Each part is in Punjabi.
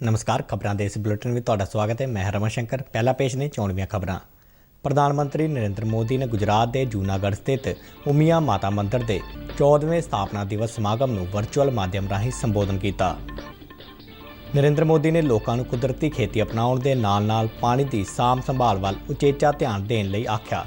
नमस्कार। खबरों के इस बुलेटिन में तुहाडा स्वागत है। मैं रमन शंकर। पहला पेश ने चोणवीं खबरां। प्रधानमंत्री नरेंद्र मोदी ने गुजरात के जूनागढ़ स्थित उमिया माता मंदिर के 14वें स्थापना दिवस समागम को वर्चुअल माध्यम राਹੀਂ संबोधन किया। नरेंद्र मोदी ने लोगों को कुदरती खेती अपनाने के नाल-नाल पानी की साम संभाल वाल उचेचा ध्यान देने लई आख्या।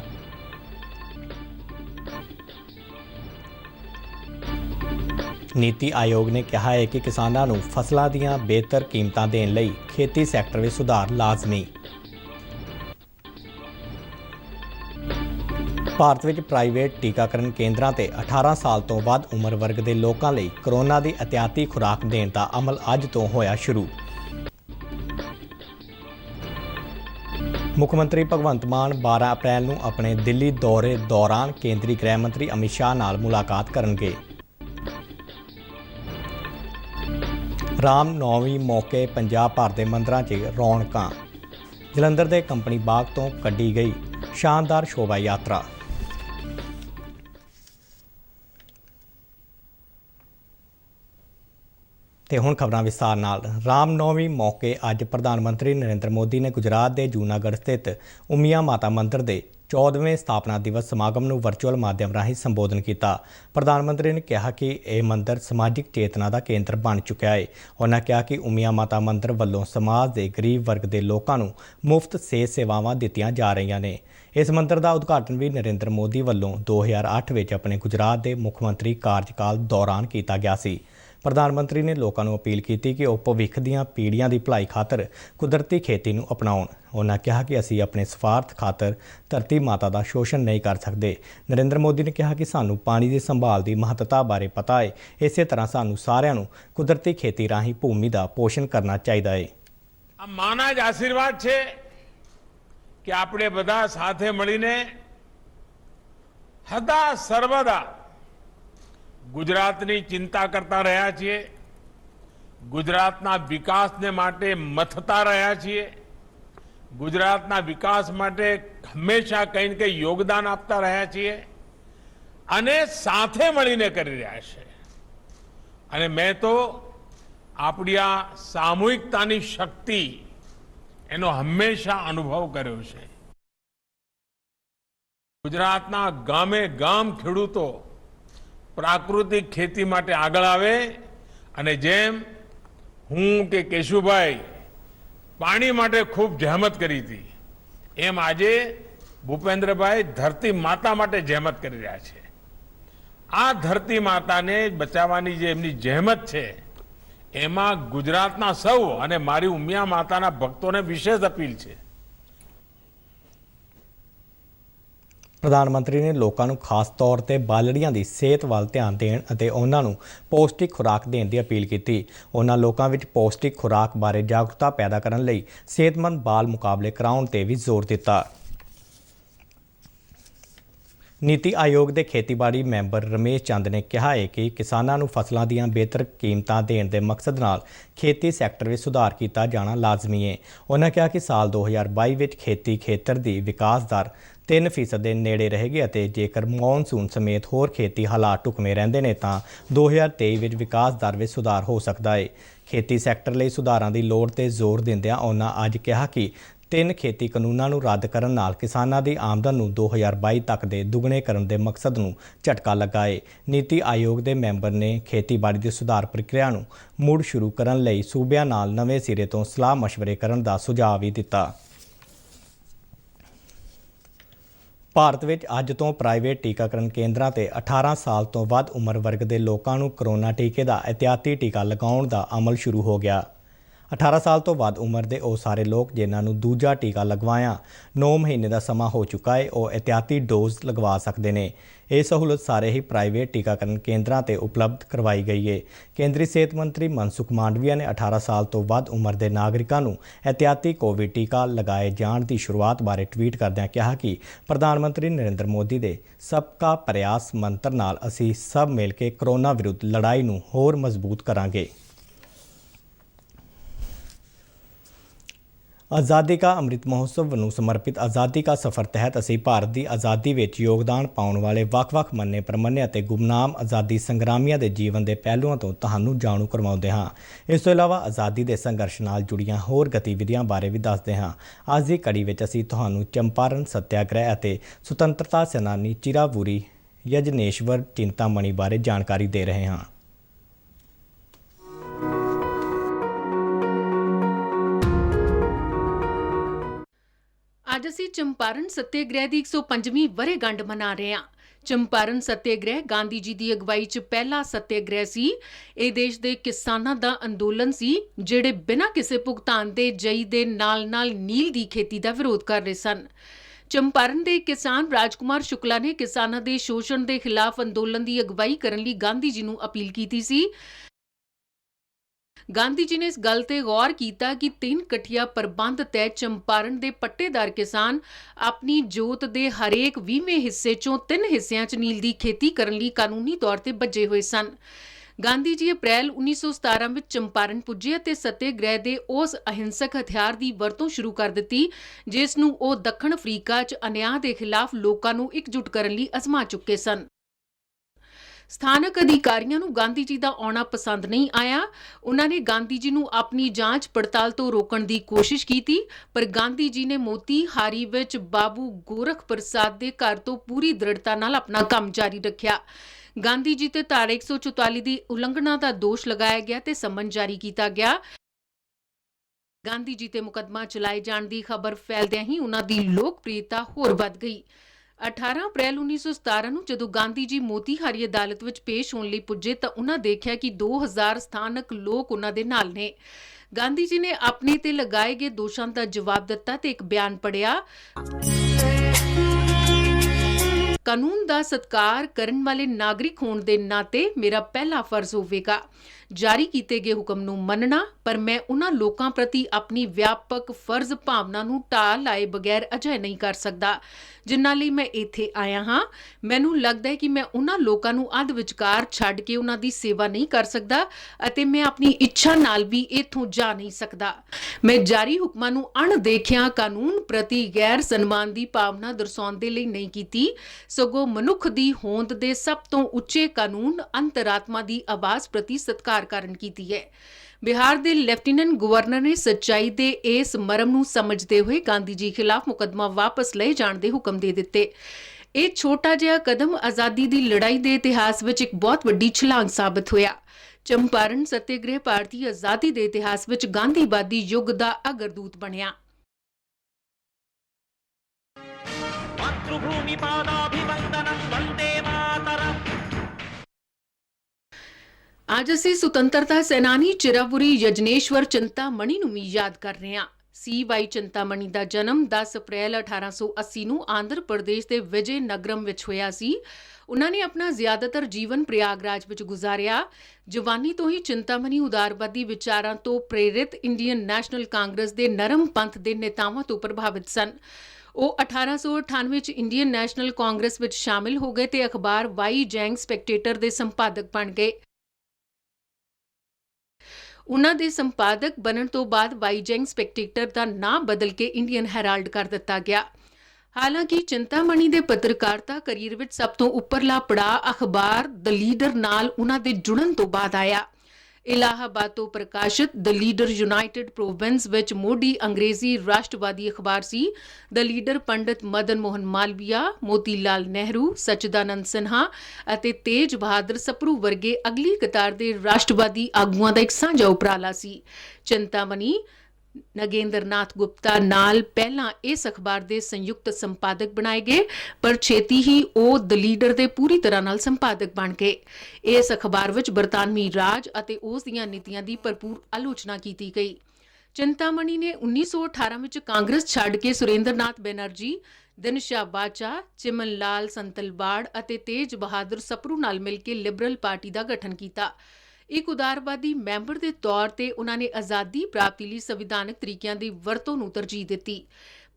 नीति आयोग ने कहा है कि किसानों को फसलों दीयां बेहतर कीमतां देने लई खेती सैक्टर में सुधार लाजमी। भारत में प्राइवेट टीकाकरण केंद्रों ते 18 साल तो वध उम्र वर्ग के लोगों लई कोरोना की एहतियाती खुराक देने का अमल अज तो होया शुरू। मुख्यमंत्री भगवंत मान 12 अप्रैल को अपने दिल्ली दौरे दौरान केंद्रीय गृह मंत्री अमित शाह नाल मुलाकात करनगे। राम नौवीं मौके पंजाब भर के मंदिरों च रौनकां। जलंधर के कंपनी बाग तो कड्ढी गई शानदार शोभा यात्रा। ते हुण खबरां विस्तार नाल। राम नौवीं मौके अज प्रधानमंत्री नरेंद्र मोदी ने गुजरात के जूनागढ़ स्थित उमिया माता मंदिर के 14वें स्थापना दिवस समागम को वर्चुअल माध्यम राਹੀਂ संबोधन किया। प्रधानमंत्री ने कहा कि यह मंदिर समाजिक चेतना का केंद्र बन चुका है। उन्होंने कहा कि उमिया माता मंदिर वालों समाज के गरीब वर्ग के लोगों को मुफ्त सेहत सेवावां दित्तियां जा रही ने। इस मंदिर का उद्घाटन भी नरेंद्र मोदी वालों 2008 में अपने गुजरात के मुख्यमंत्री कार्यकाल दौरान किया गया सी। प्रधानमंत्री ने लोगों को अपील की कि वह भविख दीयां पीढ़ियां की भलाई खातर कुदरती खेती को अपनाउण। उन्होंने कहा कि असी अपने स्वार्थ खातर धरती माता का शोषण नहीं कर सकते। नरेंद्र मोदी ने कहा कि सानू पानी की संभाल की महत्ता बारे पता है। इस तरह सानू सारिਆਂ ਨੂੰ कुदरती खेती राਹੀਂ भूमि का पोषण करना चाहिए है। माना ज आशीर्वाद है कि આપણે બધા સાથે મળીને હદા સર્વદા ગુજરાતની ચિંતા કરતા રહ્યા છીએ, ગુજરાતના વિકાસને માટે મથતા રહ્યા છીએ, ગુજરાતના વિકાસ માટે હંમેશા કંઈ ને કંઈ યોગદાન આપતા રહ્યા છીએ અને સાથે મળીને કરી રહ્યા છે। અને મેં તો આપણી આ સામૂહિકતાની શક્તિ એનો હંમેશા અનુભવ કર્યો છે। ગુજરાતના ગામે ગામ ખેડૂતો પ્રાકૃતિક ખેતી માટે આગળ આવે અને જેમ હું કે કેશુભાઈ પાણી માટે ખૂબ જહેમત કરી હતી એમ આજે ભૂપેન્દ્રભાઈ ધરતી માતા માટે જહેમત કરી રહ્યા છે। આ ધરતી માતાને બચાવવાની જે એમની જહેમત છે એમાં ગુજરાતના સૌ અને મારી ઉમિયા માતાના ભક્તોને વિશેષ અપીલ છે। प्रधानमंत्री ने लोगों को खास तौर पर बालड़ियां की सेहत वाल ध्यान देने और उन्होंने पौष्टिक खुराक देने की अपील की। उन्होंने लोगों में पौष्टिक खुराक बारे जागरूकता पैदा करने लई सेहतमंद बाल मुकाबले कराने पर भी जोर दिता। नीति आयोग के खेतीबाड़ी मैंबर रमेश चंद ने कहा है कि किसानों को फसलों दीयां बेहतर कीमतां देने के मकसद नाल खेती सैक्टर में सुधार किया जाना लाजमी है। उन्होंने कहा कि साल 2022 में खेती खेतर की विकास दर 3% के नेड़े रहेगी और जेकर मॉनसून समेत होर खेती हालात ढुकवें रहिंदे ने तां 2023 में विकास दर में सुधार हो सकता है। खेती सैक्टर लई सुधारां दी लोड़ ते जोर दिंदिआं उन्होंने अज कहा कि 3 खेती कानूनों को रद्द करने नाल किसानों की आमदन को 2022 तक के दुगने करने के मकसद को झटका लगा है। नीति आयोग के मैंबर ने खेतीबाड़ी की सुधार प्रक्रिया को मुड़ शुरू करने लई सूबिਆਂ नाल नवे सिरे तो सलाह मशवरे करने का सुझाव भी दिता। भारत में अज तो प्राइवेट टीकाकरण केंद्रों से 18 साल तो वध उम्र वर्ग के लोगों को कोरोना टीके का एहतियाती टीका लगाने का अमल शुरू हो गया। 18 साल तो वध उम्र के वो सारे लोग जिन्होंने दूजा टीका लगवाया 9 महीने का समा हो चुका है वो एहतियाती डोज लगवा सकते हैं। ये सहूलत सारे ही प्राइवेट टीकाकरण केंद्रों से उपलब्ध करवाई गई है। केंद्रीय सेहत मंत्री मनसुख मांडविया ने 18 साल तो वध उम्र के नागरिकों को एहतियाती कोविड टीका लगाए जाने की शुरुआत बारे ट्वीट करदਿਆਂ कहा कि प्रधानमंत्री नरेंद्र मोदी के सबका प्रयास मंत्र नाल असी सब मिल के कोरोना विरुद्ध लड़ाई को होर मजबूत करांगे। ਆਜ਼ਾਦੀ ਕਾ ਅੰਮ੍ਰਿਤ ਮਹੋਤਸਵ ਨੂੰ ਸਮਰਪਿਤ ਆਜ਼ਾਦੀ ਕਾ ਸਫ਼ਰ ਤਹਿਤ ਅਸੀਂ ਭਾਰਤ ਦੀ ਆਜ਼ਾਦੀ ਵਿੱਚ ਯੋਗਦਾਨ ਪਾਉਣ ਵਾਲੇ ਵੱਖ-ਵੱਖ ਮੰਨੇ ਪ੍ਰਮੰਨੇ ਅਤੇ ਗੁਮਨਾਮ ਆਜ਼ਾਦੀ ਸੰਗਰਾਮੀਆਂ ਦੇ ਜੀਵਨ ਦੇ ਪਹਿਲੂਆਂ ਤੋਂ ਤੁਹਾਨੂੰ ਜਾਣੂ ਕਰਵਾਉਂਦੇ ਹਾਂ। ਇਸ ਤੋਂ ਇਲਾਵਾ ਆਜ਼ਾਦੀ ਦੇ ਸੰਘਰਸ਼ ਨਾਲ ਜੁੜੀਆਂ ਹੋਰ ਗਤੀਵਿਧੀਆਂ ਬਾਰੇ ਵੀ ਦੱਸਦੇ ਹਾਂ। ਅੱਜ ਦੀ ਕੜੀ ਵਿੱਚ ਅਸੀਂ ਤੁਹਾਨੂੰ ਚੰਪਾਰਨ ਸੱਤਿਆਗ੍ਰਹਿ ਅਤੇ ਸੁਤੰਤਰਤਾ ਸੈਨਾਨੀ ਚਿਰਾਵੂਰੀ ਯਜਨੇਸ਼ਵਰ ਚਿੰਤਾਮਣੀ ਬਾਰੇ ਜਾਣਕਾਰੀ ਦੇ ਰਹੇ ਹਾਂ। ਅੱਜ ਅਸੀਂ ਚੰਪਾਰਨ ਸੱਤਿਆਗ੍ਰਹਿ ਦੀ 105ਵੀਂ ਵਰ੍ਹੇਗੰਢ ਮਨਾ ਰਹੇ ਹਾਂ। ਚੰਪਾਰਨ ਸੱਤਿਆਗ੍ਰਹਿ ਗਾਂਧੀ ਜੀ ਦੀ ਅਗਵਾਈ 'ਚ ਪਹਿਲਾ ਸੱਤਿਆਗ੍ਰਹਿ ਸੀ। ਇਹ ਦੇਸ਼ ਦੇ ਕਿਸਾਨਾਂ ਦਾ ਅੰਦੋਲਨ ਸੀ, ਜਿਹੜੇ ਬਿਨਾਂ ਕਿਸੇ ਭੁਗਤਾਨ ਦੇ ਜਈ ਦੇ ਨਾਲ-ਨਾਲ ਨੀਲ ਦੀ ਖੇਤੀ ਦਾ ਵਿਰੋਧ ਕਰ ਰਹੇ ਸਨ। ਚੰਪਾਰਨ ਦੇ ਕਿਸਾਨ ਰਾਜਕੁਮਾਰ ਸ਼ੁਕਲਾ ਨੇ ਕਿਸਾਨਾਂ ਦੇ ਸ਼ੋਸ਼ਣ ਦੇ ਖਿਲਾਫ ਅੰਦੋਲਨ ਦੀ ਅਗਵਾਈ ਕਰਨ ਲਈ ਗਾਂਧੀ ਜੀ ਨੂੰ ਅਪੀਲ ਕੀਤੀ ਸੀ। ਗਾਂਧੀ ਜੀ ਨੇ ਇਸ ਗੱਲ ਤੇ ਗੌਰ ਕੀਤਾ ਕਿ 3 ਕਠੀਆ ਪ੍ਰਬੰਧ ਤਹਿਤ ਚੰਪਾਰਨ ਦੇ ਪੱਟੇਦਾਰ ਕਿਸਾਨ ਆਪਣੀ ਜੋਤ ਦੇ ਹਰੇਕ 20ਵੇਂ ਹਿੱਸੇ ਚੋਂ 3 ਹਿੱਸਿਆਂ 'ਚ ਨੀਲ ਦੀ ਖੇਤੀ ਕਰਨ ਲਈ ਕਾਨੂੰਨੀ ਤੌਰ ਤੇ ਬੱਝੇ ਹੋਏ ਸਨ। ਗਾਂਧੀ ਜੀ ਅਪ੍ਰੈਲ 1917 ਵਿੱਚ ਚੰਪਾਰਨ ਪੁੱਜੇ ਅਤੇ ਸੱਤਿਆਗ੍ਰਹਿ ਦੇ ਉਸ ਅਹਿੰਸਕ ਹਥਿਆਰ ਦੀ ਵਰਤੋਂ ਸ਼ੁਰੂ ਕਰ ਦਿੱਤੀ, ਜਿਸ ਨੂੰ ਉਹ ਦੱਖਣ ਅਫਰੀਕਾ 'ਚ ਅਨਿਆਂ ਦੇ ਖਿਲਾਫ ਲੋਕਾਂ ਨੂੰ ਇਕਜੁੱਟ ਕਰਨ ਲਈ ਅਜ਼ਮਾ ਚੁੱਕੇ ਸਨ। ਸਥਾਨਕ ਅਧਿਕਾਰੀਆਂ ਨੂੰ ਗਾਂਧੀ ਜੀ ਦਾ ਆਉਣਾ ਪਸੰਦ ਨਹੀਂ ਆਇਆ। ਉਹਨਾਂ ਨੇ ਗਾਂਧੀ ਜੀ ਨੂੰ ਆਪਣੀ ਜਾਂਚ ਪੜਤਾਲ ਤੋਂ ਰੋਕਣ ਦੀ ਕੋਸ਼ਿਸ਼ ਕੀਤੀ, ਪਰ ਗਾਂਧੀ ਜੀ ਨੇ ਮੋਤੀਹਾਰੀ ਵਿੱਚ ਬਾਬੂ ਗੋਰਖ ਪ੍ਰਸਾਦ ਦੇ ਘਰ ਤੋਂ ਪੂਰੀ ਦ੍ਰਿੜਤਾ ਨਾਲ ਆਪਣਾ ਕੰਮ ਜਾਰੀ ਰੱਖਿਆ। ਗਾਂਧੀ ਜੀ ਤੇ ਧਾਰਾ 144 ਦੀ ਉਲੰਘਣਾ ਦਾ ਦੋਸ਼ ਲਗਾਇਆ ਗਿਆ ਤੇ ਸੰਮਨ ਜਾਰੀ ਕੀਤਾ ਗਿਆ। ਗਾਂਧੀ ਜੀ ਤੇ ਮੁਕੱਦਮਾ ਚਲਾਏ ਜਾਣ ਦੀ ਖਬਰ ਫੈਲਦਿਆਂ ਹੀ ਉਹਨਾਂ ਦੀ ਲੋਕਪ੍ਰਿਯਤਾ ਹੋਰ ਵੱਧ ਗਈ। 18 ਅਪ੍ਰੈਲ 1917 ਨੂੰ ਜਦੋਂ ਗਾਂਧੀ ਜੀ ਮੋਤੀਹਾਰੀ ਅਦਾਲਤ ਵਿੱਚ ਪੇਸ਼ ਹੋਣ ਲਈ ਪੁੱਜੇ ਤਾਂ ਉਹਨਾਂ ਦੇਖਿਆ ਕਿ 2000 ਸਥਾਨਕ ਲੋਕ ਉਹਨਾਂ ਦੇ ਨਾਲ ਨੇ। ਗਾਂਧੀ ਜੀ ਨੇ ਆਪਣੇ ਤੇ ਲਗਾਏ ਗਏ ਦੋਸ਼ਾਂ ਦਾ ਜਵਾਬ ਦਿੱਤਾ ਤੇ ਇੱਕ ਬਿਆਨ ਪੜ੍ਹਿਆ। ਕਾਨੂੰਨ ਦਾ ਸਤਿਕਾਰ ਕਰਨ ਵਾਲੇ ਨਾਗਰਿਕ ਹੋਣ ਦੇ ਨਾਤੇ ਮੇਰਾ ਪਹਿਲਾ ਫਰਜ਼ ਹੋਵੇਗਾ ਜਾਰੀ ਕੀਤੇ ਗਏ ਹੁਕਮ ਨੂੰ ਮੰਨਣਾ, ਪਰ ਮੈਂ ਉਹਨਾਂ ਲੋਕਾਂ ਪ੍ਰਤੀ ਆਪਣੀ ਵਿਆਪਕ ਫਰਜ਼ ਭਾਵਨਾ ਨੂੰ ਢਾਹ ਲਾਏ ਬਗੈਰ ਅਜਿਹਾ ਨਹੀਂ ਕਰ ਸਕਦਾ ਜਿਨ੍ਹਾਂ ਲਈ ਮੈਂ ਇੱਥੇ ਆਇਆ ਹਾਂ। ਮੈਨੂੰ ਲੱਗਦਾ ਹੈ ਕਿ ਮੈਂ ਉਹਨਾਂ ਲੋਕਾਂ ਨੂੰ ਅੱਧ ਵਿਚਕਾਰ ਛੱਡ ਕੇ ਉਹਨਾਂ ਦੀ ਸੇਵਾ ਨਹੀਂ ਕਰ ਸਕਦਾ ਅਤੇ ਮੈਂ ਆਪਣੀ ਇੱਛਾ ਨਾਲ ਵੀ ਇੱਥੋਂ ਜਾ ਨਹੀਂ ਸਕਦਾ। ਮੈਂ ਜਾਰੀ ਹੁਕਮਾਂ ਨੂੰ ਅਣਦੇਖਿਆ ਕਾਨੂੰਨ ਪ੍ਰਤੀ ਗੈਰ ਸਨਮਾਨ ਦੀ ਭਾਵਨਾ ਦਰਸਾਉਣ ਦੇ ਲਈ ਨਹੀਂ ਕੀਤੀ, ਸਗੋਂ ਮਨੁੱਖ ਦੀ ਹੋਂਦ ਦੇ ਸਭ ਤੋਂ ਉੱਚੇ ਕਾਨੂੰਨ ਅੰਤਰਾਤਮਾ ਦੀ ਆਵਾਜ਼ ਪ੍ਰਤੀ ਸਤਿਕਾਰ ਕਾਰਨ ਕੀਤੀ ਹੈ। ਬਿਹਾਰ ਦੇ ਲੈਫਟੀਨੈਂਟ ਗਵਰਨਰ ਨੇ ਸੱਚਾਈ ਦੇ ਇਸ ਮਰਮ ਨੂੰ ਸਮਝਦੇ ਹੋਏ ਗਾਂਧੀ ਜੀ ਖਿਲਾਫ ਮੁਕੱਦਮਾ ਵਾਪਸ ਲਏ ਜਾਣ ਦੇ ਹੁਕਮ ਦੇ ਦਿੱਤੇ। ਇਹ ਛੋਟਾ ਜਿਹਾ ਕਦਮ ਆਜ਼ਾਦੀ ਦੀ ਲੜਾਈ ਦੇ ਇਤਿਹਾਸ ਵਿੱਚ ਇੱਕ ਬਹੁਤ ਵੱਡੀ ਛਲਾਂਗ ਸਾਬਤ ਹੋਇਆ। ਚੰਪਾਰਨ ਸੱਤਿਆਗ੍ਰਹਿ ਭਾਰਤੀ ਆਜ਼ਾਦੀ ਦੇ ਇਤਿਹਾਸ ਵਿੱਚ ਗਾਂਧੀਵਾਦੀ ਯੁੱਗ ਦਾ ਅਗਰਦੂਤ ਬਣਿਆ। मातृभूमि पादाभिवंदनं वंदे मातरम्। ਅੱਜ ਅਸੀਂ ਸੁਤੰਤਰਤਾ ਸੈਨਾਨੀ ਚਿਰਾਵੂਰੀ ਯਜਨੇਸ਼ਵਰ ਚਿੰਤਾਮਣੀ ਨੂੰ ਵੀ ਯਾਦ ਕਰ ਰਹੇ ਹਾਂ। C.Y. ਚਿੰਤਾਮਣੀ ਦਾ ਜਨਮ 10 ਅਪ੍ਰੈਲ 1880 ਨੂੰ ਆਂਧਰ ਪ੍ਰਦੇਸ਼ ਦੇ ਵਿਜੇ ਨਗਰਮ ਵਿੱਚ ਹੋਇਆ ਸੀ। ਉਹਨਾਂ ਨੇ ਆਪਣਾ ਜ਼ਿਆਦਾਤਰ ਜੀਵਨ ਪ੍ਰਯਾਗਰਾਜ ਵਿੱਚ ਗੁਜ਼ਾਰਿਆ। ਜਵਾਨੀ ਤੋਂ ਹੀ ਚਿੰਤਾਮਣੀ ਉਦਾਰਵਾਦੀ ਵਿਚਾਰਾਂ ਤੋਂ ਪ੍ਰੇਰਿਤ ਇੰਡੀਅਨ ਨੈਸ਼ਨਲ ਕਾਂਗਰਸ ਦੇ ਨਰਮ ਪੰਥ ਦੇ ਨੇਤਾਵਾਂ ਤੋਂ ਪ੍ਰਭਾਵਿਤ ਸਨ। ਉਹ 1898 ਵਿੱਚ ਇੰਡੀਅਨ ਨੈਸ਼ਨਲ ਕਾਂਗਰਸ ਵਿੱਚ ਸ਼ਾਮਿਲ ਹੋ ਗਏ ਤੇ ਅਖਬਾਰ ਵਾਈ ਜੈਂਗ ਸਪੈਕਟੇਟਰ ਦੇ ਸੰਪਾਦਕ ਬਣ ਗਏ। ਉਹਨਾਂ ਦੇ ਸੰਪਾਦਕ ਬਣਨ ਤੋਂ ਬਾਅਦ ਵਾਈ ਜੈਂਗ ਸਪੈਕਟੇਟਰ ਦਾ ਨਾਂ ਬਦਲ ਕੇ ਇੰਡੀਅਨ ਹੈਰਾਲਡ ਕਰ ਦਿੱਤਾ ਗਿਆ। ਹਾਲਾਂਕਿ ਚਿੰਤਾਮਣੀ ਦੇ ਪੱਤਰਕਾਰਤਾ ਕਰੀਅਰ ਵਿੱਚ ਸਭ ਤੋਂ ਉੱਪਰਲਾ ਪੜਾਅ ਅਖਬਾਰ ਦ ਲੀਡਰ ਨਾਲ ਉਹਨਾਂ ਦੇ ਜੁੜਨ ਤੋਂ ਬਾਅਦ ਆਇਆ। ਇਲਾਹਾਬਾਦ ਤੋਂ ਪ੍ਰਕਾਸ਼ਿਤ ਦ ਲੀਡਰ ਯੂਨਾਈਟਿਡ ਪ੍ਰੋਵਿੰਸ ਵਿੱਚ ਮੋਢੀ ਅੰਗਰੇਜ਼ੀ ਰਾਸ਼ਟਰਵਾਦੀ ਅਖਬਾਰ ਸੀ। ਦ ਲੀਡਰ ਪੰਡਿਤ ਮਦਨ ਮੋਹਨ ਮਾਲਵੀਆ, ਮੋਤੀ ਲਾਲ ਨਹਿਰੂ, ਸਚਿਦਾਨੰਦ ਸਿਨਹਾ ਅਤੇ ਤੇਜ ਬਹਾਦਰ ਸਪਰੂ ਵਰਗੇ ਅਗਲੀ ਕਤਾਰ ਦੇ ਰਾਸ਼ਟਰਵਾਦੀ ਆਗੂਆਂ ਦਾ ਇੱਕ ਸਾਂਝਾ ਉਪਰਾਲਾ ਸੀ। ਚਿੰਤਾਮਣੀ ਨਗੇਂਦਰ ਨਾਥ ਗੁਪਤਾ ਨਾਲ ਪਹਿਲਾਂ ਇਸ ਅਖਬਾਰ ਦੇ ਸੰਯੁਕਤ ਸੰਪਾਦਕ ਬਣਾਏ ਗਏ, ਪਰ ਛੇਤੀ ਹੀ ਉਹ ਦ ਲੀਡਰ ਦੇ ਪੂਰੀ ਤਰ੍ਹਾਂ ਨਾਲ ਸੰਪਾਦਕ ਬਣ ਗਏ। ਇਸ ਅਖਬਾਰ ਵਿੱਚ ਬਰਤਾਨਵੀ ਰਾਜ ਅਤੇ ਉਸ ਦੀਆਂ ਨੀਤੀਆਂ ਦੀ ਭਰਪੂਰ ਆਲੋਚਨਾ ਕੀਤੀ ਗਈ। ਚਿੰਤਾਮਣੀ ਨੇ 1918 ਵਿੱਚ ਕਾਂਗਰਸ ਛੱਡ ਕੇ ਸੁਰੇਂਦਰਨਾਥ ਬੈਨਰਜੀ, ਦਿਨਸ਼ਾ ਬਾਚਾ, ਚਿਮਨ ਲਾਲ ਸੰਤਲਵਾੜ ਅਤੇ ਤੇਜ ਬਹਾਦਰ ਸਪਰੂ ਨਾਲ ਮਿਲ ਕੇ ਲਿਬਰਲ ਪਾਰਟੀ ਦਾ ਗਠਨ ਕੀਤਾ। ਇੱਕ ਉਦਾਰਵਾਦੀ ਮੈਂਬਰ ਦੇ ਤੌਰ ਤੇ ਉਹਨਾਂ ਨੇ ਆਜ਼ਾਦੀ ਪ੍ਰਾਪਤੀ ਲਈ ਸੰਵਿਧਾਨਕ ਤਰੀਕਿਆਂ ਦੀ ਵਰਤੋਂ ਨੂੰ ਤਰਜੀਹ ਦਿੱਤੀ।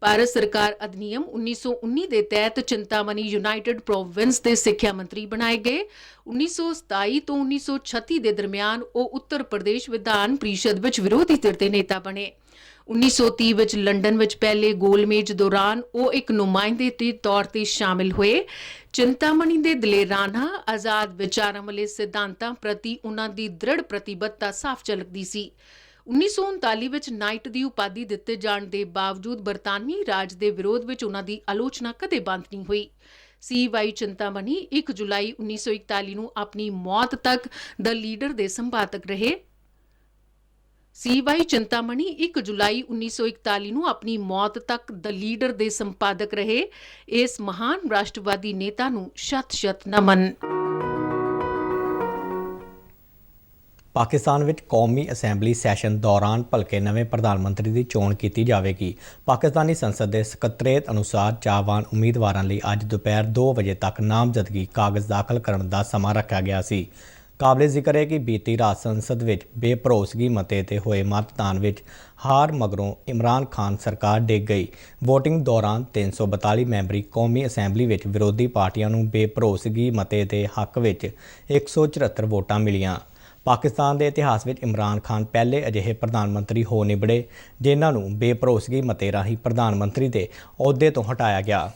ਭਾਰਤ ਸਰਕਾਰ ਅਧਿਨਿਯਮ 1919 ਦੇ ਤਹਿਤ ਚਿੰਤਾਮਣੀ ਯੂਨਾਈਟਿਡ ਪ੍ਰੋਵਿੰਸ ਦੇ ਸਿੱਖਿਆ ਮੰਤਰੀ ਬਣਾਏ ਗਏ। 1927 ਤੋਂ 1936 ਦੇ ਦਰਮਿਆਨ ਉਹ ਉੱਤਰ ਪ੍ਰਦੇਸ਼ ਵਿਧਾਨ ਪ੍ਰੀਸ਼ਦ ਵਿੱਚ ਵਿਰੋਧੀ ਧਿਰ ਦੇ ਨੇਤਾ ਬਣੇ। 1930 ਵਿੱਚ ਲੰਡਨ ਵਿੱਚ ਪਹਿਲੇ ਗੋਲਮੇਜ ਦੌਰਾਨ ਉਹ ਇੱਕ ਨੁਮਾਇੰਦੇ ਦੇ ਤੌਰ ਤੇ ਸ਼ਾਮਿਲ ਹੋਏ। ਚਿੰਤਾਮਣੀ ਦੇ ਦਲੇਰਾਨਾ ਆਜ਼ਾਦ ਵਿਚਾਰਾਂ ਵਾਲੇ ਸਿਧਾਂਤਾਂ ਪ੍ਰਤੀ ਉਹਨਾਂ ਦੀ ਦ੍ਰਿੜ ਪ੍ਰਤੀਬੱਧਤਾ ਸਾਫ਼ ਝਲਕਦੀ ਸੀ। 1939 ਵਿੱਚ ਨਾਈਟ ਦੀ ਉਪਾਧੀ ਦਿੱਤੇ ਜਾਣ ਦੇ ਬਾਵਜੂਦ ਬਰਤਾਨਵੀ ਰਾਜ ਦੇ ਵਿਰੋਧ ਵਿੱਚ ਉਹਨਾਂ ਦੀ ਆਲੋਚਨਾ ਕਦੇ ਬੰਦ ਨਹੀਂ ਹੋਈ। CY ਚਿੰਤਾਮਣੀ 1 ਜੁਲਾਈ 1941 ਨੂੰ ਆਪਣੀ ਮੌਤ ਤੱਕ ਦ ਲੀਡਰ ਦੇ ਸੰਪਾਦਕ ਰਹੇ। CY ਚਿੰਤਾਮਣੀ 1 ਜੁਲਾਈ 1941 ਨੂੰ ਆਪਣੀ ਮੌਤ ਤੱਕ ਦ ਲੀਡਰ ਦੇ ਸੰਪਾਦਕ ਰਹੇ। ਇਸ ਮਹਾਨ ਰਾਸ਼ਟਰਵਾਦੀ ਨੇਤਾ ਨੂੰ ਸ਼ਤ-ਸ਼ਤ ਨਮਨ। ਪਾਕਿਸਤਾਨ ਵਿੱਚ ਕੌਮੀ ਅਸੈਂਬਲੀ ਸੈਸ਼ਨ ਦੌਰਾਨ ਭਲਕੇ ਨਵੇਂ ਪ੍ਰਧਾਨ ਮੰਤਰੀ ਦੀ ਚੋਣ ਕੀਤੀ ਜਾਵੇਗੀ। ਪਾਕਿਸਤਾਨੀ ਸੰਸਦ ਦੇ ਸਕੱਤਰੇਤ ਅਨੁਸਾਰ ਚਾਹਵਾਨ ਉਮੀਦਵਾਰਾਂ ਲਈ ਅੱਜ ਦੁਪਹਿਰ 2 ਵਜੇ ਤੱਕ ਨਾਮਜ਼ਦਗੀ ਕਾਗਜ਼ ਦਾਖਲ ਕਰਨ ਦਾ ਸਮਾਂ ਰੱਖਿਆ ਗਿਆ ਸੀ। ਕਾਬਲੇ ਜ਼ਿਕਰ ਹੈ ਕਿ ਬੀਤੀ ਰਾਤ ਸੰਸਦ ਵਿੱਚ ਬੇਭਰੋਸਗੀ ਮਤੇ ਤੇ ਹੋਏ ਮਤਦਾਨ ਵਿੱਚ ਹਾਰ ਮਗਰੋਂ ਇਮਰਾਨ ਖਾਨ ਸਰਕਾਰ ਡਿੱਗ ਗਈ। ਵੋਟਿੰਗ ਦੌਰਾਨ 342 ਮੈਂਬਰੀ ਕੌਮੀ ਅਸੈਂਬਲੀ ਵਿੱਚ ਵਿਰੋਧੀ ਪਾਰਟੀਆਂ ਨੂੰ ਬੇਭਰੋਸਗੀ ਮਤੇ ਦੇ ਹੱਕ ਵਿੱਚ 174 ਵੋਟਾਂ ਮਿਲੀਆਂ। ਪਾਕਿਸਤਾਨ ਦੇ ਇਤਿਹਾਸ ਵਿੱਚ ਇਮਰਾਨ ਖਾਨ ਪਹਿਲੇ ਅਜਿਹੇ ਪ੍ਰਧਾਨ ਮੰਤਰੀ ਹੋ ਨਿਬੜੇ ਜਿਨ੍ਹਾਂ ਨੂੰ ਬੇਭਰੋਸਗੀ ਮਤੇ ਰਾਹੀਂ ਪ੍ਰਧਾਨ ਮੰਤਰੀ ਦੇ ਅਹੁਦੇ ਤੋਂ ਹਟਾਇਆ ਗਿਆ।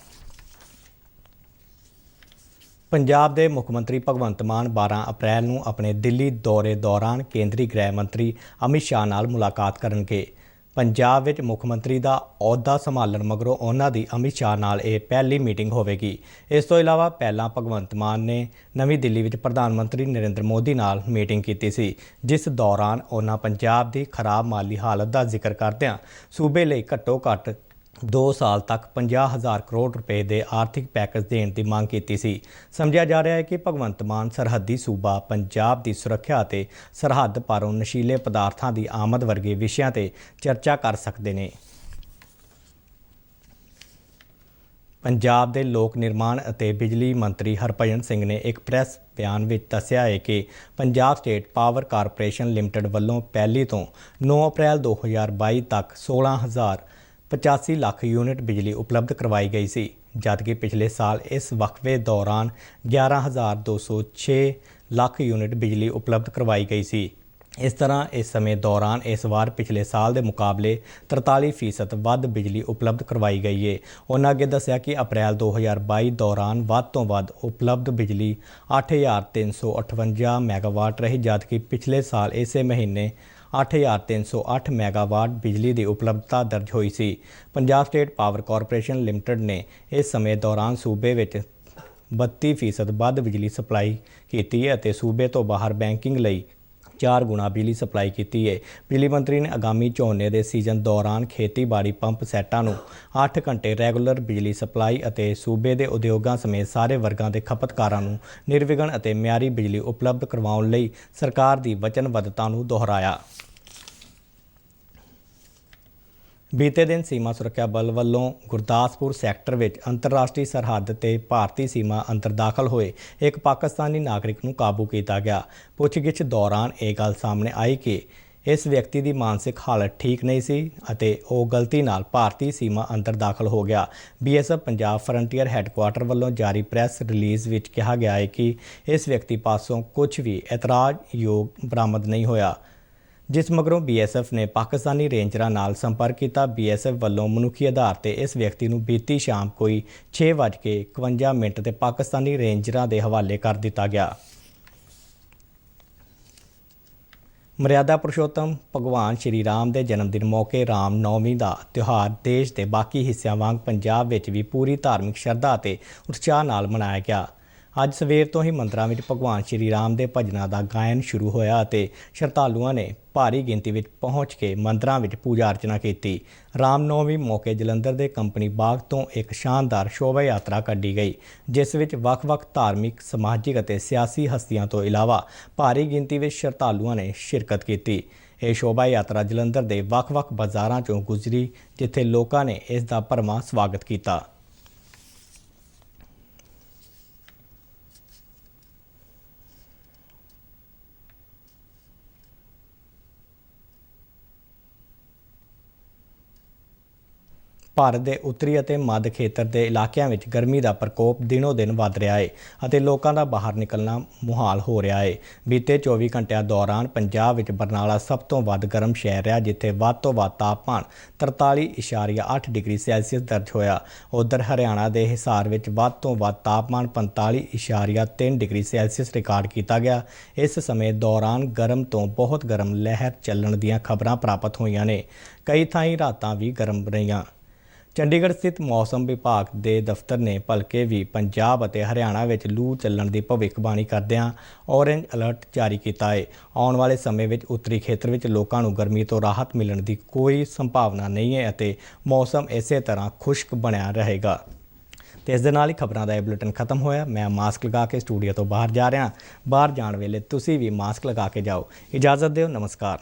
ਪੰਜਾਬ ਦੇ ਮੁੱਖ ਮੰਤਰੀ ਭਗਵੰਤ ਮਾਨ 12 ਅਪ੍ਰੈਲ ਨੂੰ ਆਪਣੇ ਦਿੱਲੀ ਦੌਰੇ ਦੌਰਾਨ ਕੇਂਦਰੀ ਗ੍ਰਹਿ ਮੰਤਰੀ ਅਮਿਤ ਸ਼ਾਹ ਨਾਲ ਮੁਲਾਕਾਤ ਕਰਨਗੇ। ਪੰਜਾਬ ਵਿੱਚ ਮੁੱਖ ਮੰਤਰੀ ਦਾ ਅਹੁਦਾ ਸੰਭਾਲਣ ਮਗਰੋਂ ਉਹਨਾਂ ਦੀ ਅਮਿਤ ਸ਼ਾਹ ਨਾਲ ਇਹ ਪਹਿਲੀ ਮੀਟਿੰਗ ਹੋਵੇਗੀ। ਇਸ ਤੋਂ ਇਲਾਵਾ ਪਹਿਲਾਂ ਭਗਵੰਤ ਮਾਨ ਨੇ ਨਵੀਂ ਦਿੱਲੀ ਵਿੱਚ ਪ੍ਰਧਾਨ ਮੰਤਰੀ ਨਰਿੰਦਰ ਮੋਦੀ ਨਾਲ ਮੀਟਿੰਗ ਕੀਤੀ ਸੀ, ਜਿਸ ਦੌਰਾਨ ਉਹਨਾਂ ਪੰਜਾਬ ਦੀ ਖਰਾਬ ਮਾਲੀ ਹਾਲਤ ਦਾ ਜ਼ਿਕਰ ਕਰਦਿਆਂ ਸੂਬੇ ਲਈ ਘੱਟੋ-ਘੱਟ 2 ਸਾਲ ਤੱਕ 50,000 ਕਰੋੜ ਰੁਪਏ ਦੇ ਆਰਥਿਕ ਪੈਕੇਜ ਦੇਣ ਦੀ ਮੰਗ ਕੀਤੀ ਸੀ। ਸਮਝਿਆ ਜਾ ਰਿਹਾ ਹੈ ਕਿ ਭਗਵੰਤ ਮਾਨ ਸਰਹੱਦੀ ਸੂਬਾ ਪੰਜਾਬ ਦੀ ਸੁਰੱਖਿਆ ਅਤੇ ਸਰਹੱਦ ਪਾਰੋਂ ਨਸ਼ੀਲੇ ਪਦਾਰਥਾਂ ਦੀ ਆਮਦ ਵਰਗੇ ਵਿਸ਼ਿਆਂ ਤੇ ਚਰਚਾ ਕਰ ਸਕਦੇ ਨੇ। ਪੰਜਾਬ ਦੇ ਲੋਕ ਨਿਰਮਾਣ ਅਤੇ ਬਿਜਲੀ ਮੰਤਰੀ ਹਰਭਜਨ ਸਿੰਘ ਨੇ ਇੱਕ ਪ੍ਰੈਸ ਬਿਆਨ ਵਿੱਚ ਦੱਸਿਆ ਹੈ ਕਿ Punjab state power corporation limited ਵੱਲੋਂ ਪਹਿਲੀ ਤੋਂ 9 ਅਪ੍ਰੈਲ 2022 ਤੱਕ 16,85 ਲੱਖ ਯੂਨਿਟ ਬਿਜਲੀ ਉਪਲਬਧ ਕਰਵਾਈ ਗਈ ਸੀ, ਜਦਕਿ ਪਿਛਲੇ ਸਾਲ ਇਸ ਵਕਫੇ ਦੌਰਾਨ 11,206 ਲੱਖ ਯੂਨਿਟ ਬਿਜਲੀ ਉਪਲਬਧ ਕਰਵਾਈ ਗਈ ਸੀ। ਇਸ ਤਰ੍ਹਾਂ ਇਸ ਸਮੇਂ ਦੌਰਾਨ ਇਸ ਵਾਰ ਪਿਛਲੇ ਸਾਲ ਦੇ ਮੁਕਾਬਲੇ 43% ਵੱਧ ਬਿਜਲੀ ਉਪਲਬਧ ਕਰਵਾਈ ਗਈ ਹੈ। ਉਹਨਾਂ ਅੱਗੇ ਦੱਸਿਆ ਕਿ ਅਪ੍ਰੈਲ 2022 ਦੌਰਾਨ ਵੱਧ ਤੋਂ ਵੱਧ ਉਪਲਬਧ ਬਿਜਲੀ 8,358 ਮੈਗਾਵਾਟ ਰਹੀ, ਜਦਕਿ ਪਿਛਲੇ ਸਾਲ ਇਸੇ ਮਹੀਨੇ 8,308 ਮੈਗਾਵਾਟ ਬਿਜਲੀ ਦੀ ਉਪਲਬਧਤਾ ਦਰਜ ਹੋਈ ਸੀ। Punjab state power corporation limited ਨੇ ਇਸ ਸਮੇਂ ਦੌਰਾਨ ਸੂਬੇ ਵਿੱਚ 32% ਵੱਧ ਬਿਜਲੀ ਸਪਲਾਈ ਕੀਤੀ ਹੈ ਅਤੇ ਸੂਬੇ ਤੋਂ ਬਾਹਰ ਬੈਂਕਿੰਗ ਲਈ 4 ਗੁਣਾ ਬਿਜਲੀ ਸਪਲਾਈ ਕੀਤੀ ਹੈ। ਬਿਜਲੀ ਮੰਤਰੀ ਨੇ ਆਗਾਮੀ ਝੋਨੇ ਦੇ ਸੀਜ਼ਨ ਦੌਰਾਨ ਖੇਤੀਬਾੜੀ ਪੰਪ ਸੈੱਟਾਂ ਨੂੰ 8 ਘੰਟੇ ਰੈਗੂਲਰ ਬਿਜਲੀ ਸਪਲਾਈ ਅਤੇ ਸੂਬੇ ਦੇ ਉਦਯੋਗਾਂ ਸਮੇਤ ਸਾਰੇ ਵਰਗਾਂ ਦੇ ਖਪਤਕਾਰਾਂ ਨੂੰ ਨਿਰਵਿਘਨ ਅਤੇ ਮਿਆਰੀ ਬਿਜਲੀ ਉਪਲਬਧ ਕਰਵਾਉਣ ਲਈ ਸਰਕਾਰ ਦੀ ਵਚਨਬੱਧਤਾ ਨੂੰ ਦੁਹਰਾਇਆ। ਬੀਤੇ ਦਿਨ ਸੀਮਾ ਸੁਰੱਖਿਆ ਬਲ ਵੱਲੋਂ ਗੁਰਦਾਸਪੁਰ ਸੈਕਟਰ ਵਿੱਚ ਅੰਤਰਰਾਸ਼ਟਰੀ ਸਰਹੱਦ ਤੇ ਭਾਰਤੀ ਸੀਮਾ ਅੰਦਰ ਦਾਖਲ ਹੋਏ ਇੱਕ ਪਾਕਿਸਤਾਨੀ ਨਾਗਰਿਕ ਨੂੰ ਕਾਬੂ ਕੀਤਾ ਗਿਆ। ਪੁੱਛਗਿੱਛ ਦੌਰਾਨ ਇਹ ਗੱਲ ਸਾਹਮਣੇ ਆਈ ਕਿ ਇਸ ਵਿਅਕਤੀ ਦੀ ਮਾਨਸਿਕ ਹਾਲਤ ਠੀਕ ਨਹੀਂ ਸੀ ਅਤੇ ਉਹ ਗਲਤੀ ਨਾਲ ਭਾਰਤੀ ਸੀਮਾ ਅੰਦਰ ਦਾਖਲ ਹੋ ਗਿਆ। BSF ਪੰਜਾਬ ਫਰੰਟੀਅਰ ਹੈੱਡਕੁਆਰਟਰ ਵੱਲੋਂ ਜਾਰੀ ਪ੍ਰੈਸ ਰਿਲੀਜ਼ ਵਿੱਚ ਕਿਹਾ ਗਿਆ ਹੈ ਕਿ ਇਸ ਵਿਅਕਤੀ ਪਾਸੋਂ ਕੁਝ ਵੀ ਇਤਰਾਜ਼ਯੋਗ ਬਰਾਮਦ ਨਹੀਂ ਹੋਇਆ, ਜਿਸ ਮਗਰੋਂ BSF ਨੇ ਪਾਕਿਸਤਾਨੀ ਰੇਂਜਰਾਂ ਨਾਲ ਸੰਪਰਕ ਕੀਤਾ। BSF ਵੱਲੋਂ ਮਨੁੱਖੀ ਆਧਾਰ ਤੇ ਇਸ ਵਿਅਕਤੀ ਨੂੰ ਬੀਤੀ ਸ਼ਾਮ ਕੋਈ 6:51 ਤੇ ਪਾਕਿਸਤਾਨੀ ਰੇਂਜਰਾਂ ਦੇ ਹਵਾਲੇ ਕਰ ਦਿੱਤਾ ਗਿਆ। ਮਰਿਆਦਾ ਪੁਰਸ਼ੋਤਮ ਭਗਵਾਨ ਸ਼੍ਰੀ ਰਾਮ ਦੇ ਜਨਮ ਦਿਨ ਮੌਕੇ ਰਾਮ ਨੌਮੀ ਦਾ ਤਿਉਹਾਰ ਦੇਸ਼ ਦੇ ਬਾਕੀ ਹਿੱਸਿਆਂ ਵਾਂਗ ਪੰਜਾਬ ਵਿੱਚ ਵੀ ਪੂਰੀ ਧਾਰਮਿਕ ਸ਼ਰਧਾ ਅਤੇ ਉਤਸ਼ਾਹ ਨਾਲ ਮਨਾਇਆ ਗਿਆ। ਅੱਜ ਸਵੇਰ ਤੋਂ ਹੀ ਮੰਦਰਾਂ ਵਿੱਚ ਭਗਵਾਨ ਸ਼੍ਰੀ ਰਾਮ ਦੇ ਭਜਨਾਂ ਦਾ ਗਾਇਨ ਸ਼ੁਰੂ ਹੋਇਆ ਅਤੇ ਸ਼ਰਧਾਲੂਆਂ ਨੇ ਭਾਰੀ ਗਿਣਤੀ ਵਿੱਚ ਪਹੁੰਚ ਕੇ ਮੰਦਰਾਂ ਵਿੱਚ ਪੂਜਾ ਅਰਚਨਾ ਕੀਤੀ। ਰਾਮ ਨੌਮੀ ਮੌਕੇ ਜਲੰਧਰ ਦੇ ਕੰਪਨੀ ਬਾਗ ਤੋਂ ਇੱਕ ਸ਼ਾਨਦਾਰ ਸ਼ੋਭਾ ਯਾਤਰਾ ਕੱਢੀ ਗਈ, ਜਿਸ ਵਿੱਚ ਵੱਖ-ਵੱਖ ਧਾਰਮਿਕ, ਸਮਾਜਿਕ ਅਤੇ ਸਿਆਸੀ ਹਸਤੀਆਂ ਤੋਂ ਇਲਾਵਾ ਭਾਰੀ ਗਿਣਤੀ ਵਿੱਚ ਸ਼ਰਧਾਲੂਆਂ ਨੇ ਸ਼ਿਰਕਤ ਕੀਤੀ। ਇਹ ਸ਼ੋਭਾ ਯਾਤਰਾ ਜਲੰਧਰ ਦੇ ਵੱਖ-ਵੱਖ ਬਾਜ਼ਾਰਾਂ 'ਚੋਂ ਗੁਜ਼ਰੀ, ਜਿੱਥੇ ਲੋਕਾਂ ਨੇ ਇਸ ਦਾ ਭਰਵਾਂ ਸਵਾਗਤ ਕੀਤਾ। ਭਾਰਤ ਦੇ ਉੱਤਰੀ ਅਤੇ ਮੱਧ ਖੇਤਰ ਦੇ ਇਲਾਕਿਆਂ ਵਿੱਚ ਗਰਮੀ ਦਾ ਪ੍ਰਕੋਪ ਦਿਨੋ ਦਿਨ ਵੱਧ ਰਿਹਾ ਹੈ ਅਤੇ ਲੋਕਾਂ ਦਾ ਬਾਹਰ ਨਿਕਲਣਾ ਮੁਹਾਲ ਹੋ ਰਿਹਾ ਹੈ। ਬੀਤੇ 24 ਘੰਟਿਆਂ ਦੌਰਾਨ ਪੰਜਾਬ ਵਿੱਚ ਬਰਨਾਲਾ ਸਭ ਤੋਂ ਵੱਧ ਗਰਮ ਸ਼ਹਿਰ ਰਿਹਾ, ਜਿੱਥੇ ਵੱਧ ਤੋਂ ਵੱਧ ਤਾਪਮਾਨ 43.8 ਡਿਗਰੀ ਸੈਲਸੀਅਸ ਦਰਜ ਹੋਇਆ। ਉਧਰ ਹਰਿਆਣਾ ਦੇ ਹਿਸਾਰ ਵਿੱਚ ਵੱਧ ਤੋਂ ਵੱਧ ਤਾਪਮਾਨ 45.3 ਡਿਗਰੀ ਸੈਲਸੀਅਸ ਰਿਕਾਰਡ ਕੀਤਾ ਗਿਆ। ਇਸ ਸਮੇਂ ਦੌਰਾਨ ਗਰਮ ਤੋਂ ਬਹੁਤ ਗਰਮ ਲਹਿਰ ਚੱਲਣ ਦੀਆਂ ਖਬਰਾਂ ਪ੍ਰਾਪਤ ਹੋਈਆਂ ਨੇ। ਕਈ ਥਾਈਂ ਰਾਤਾਂ ਵੀ ਗਰਮ ਰਹੀਆਂ। ਚੰਡੀਗੜ੍ਹ ਸਥਿਤ ਮੌਸਮ ਵਿਭਾਗ ਦੇ ਦਫ਼ਤਰ ਨੇ ਭਲਕੇ ਵੀ ਪੰਜਾਬ ਅਤੇ ਹਰਿਆਣਾ ਵਿੱਚ ਲੂ ਚੱਲਣ ਦੀ ਭਵਿੱਖਬਾਣੀ ਕਰਦਿਆਂ ਔਰੇਂਜ ਅਲਰਟ ਜਾਰੀ ਕੀਤਾ ਹੈ। ਆਉਣ ਵਾਲੇ ਸਮੇਂ ਵਿੱਚ ਉੱਤਰੀ ਖੇਤਰ ਵਿੱਚ ਲੋਕਾਂ ਨੂੰ ਗਰਮੀ ਤੋਂ ਰਾਹਤ ਮਿਲਣ ਦੀ ਕੋਈ ਸੰਭਾਵਨਾ ਨਹੀਂ ਹੈ ਅਤੇ ਮੌਸਮ ਇਸੇ ਤਰ੍ਹਾਂ ਖੁਸ਼ਕ ਬਣਿਆ ਰਹੇਗਾ। ਤੇ ਇਸ ਦੇ ਨਾਲ ਹੀ ਖਬਰਾਂ ਦਾ ਇਹ ਬੁਲੇਟਿਨ ਖਤਮ ਹੋਇਆ। ਮੈਂ ਮਾਸਕ ਲਗਾ ਕੇ ਸਟੂਡੀਓ ਤੋਂ ਬਾਹਰ ਜਾ ਰਿਹਾ। ਬਾਹਰ ਜਾਣ ਵੇਲੇ ਤੁਸੀਂ ਵੀ ਮਾਸਕ ਲਗਾ ਕੇ ਜਾਓ। ਇਜਾਜ਼ਤ ਦਿਓ। ਨਮਸਕਾਰ।